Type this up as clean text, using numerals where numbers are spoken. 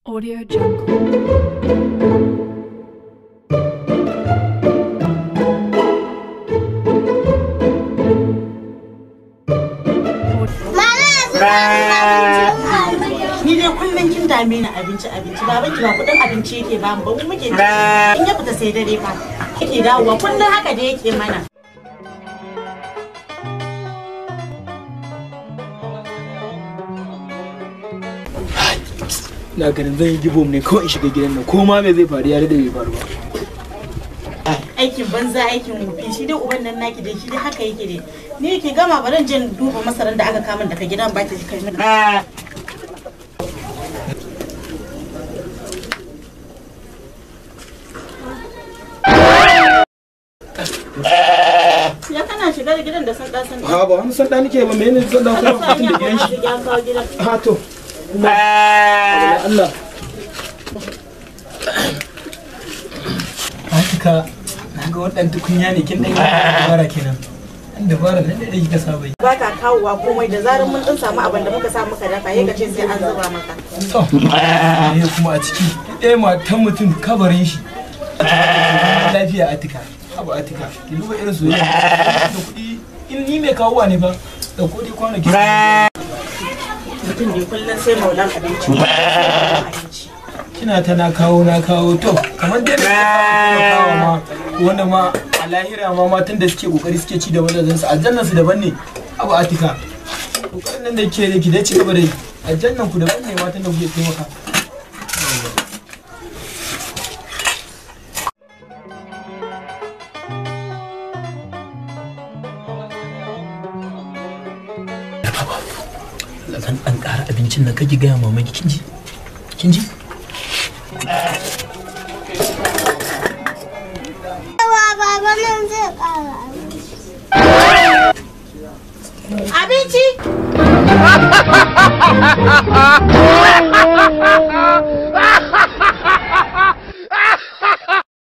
Audio Jungle. Ni dai kullum kin dame ni abinci babanki ba kudin abinci yake ba mu muke in ya fita sai dare fa yake dawowa kullum haka da yake mana. Na ganin zan yi gibom ne kawai in shiga gidan nan ko ma me zai faru ya da bai faru ba. Aikin banza aikin wufi shi dai uban nan naki dai shi dai haka yake dai ni yake gama baran jin duba masaran da aka kama daga gidan ba ta kai min. Ya kana shiga da gidan da sanda. Ha ba wani sanda nake ba menene sanda kuma mutum da gidan shi. Ha to. Allah. Hakika naga waɗannan tukunya ne kin dan dabara kenan. An dabara nan da kika saba yi. Ba ka kawowa komai da zarar mun dan samu abin da muka sa muka dafa yayin kace sai an zuba maka. To. Ne kuma a ciki ɗaya matan mutum kabarin shi. Lafiya Atika. Abu Atika. Ki duba irin soyayya da kuɗi in ni mai kawowa ne ba da kuɗi kwanaki. Mutum ne kullum sai maulan abinci. Kina ta na kawo to kamar dai da kawo ma wanda ma a lahira ma matan da suke kokari suke ci da mazajin su aljannan su daban ne Abu Atika kokarin nan da ke da ki dai ci gaba da aljannan ku daban ne matan da kuke taimaka. Zan dan ƙara abincin nan kake gaya mamaki kin ji baba nan zai ƙara abinci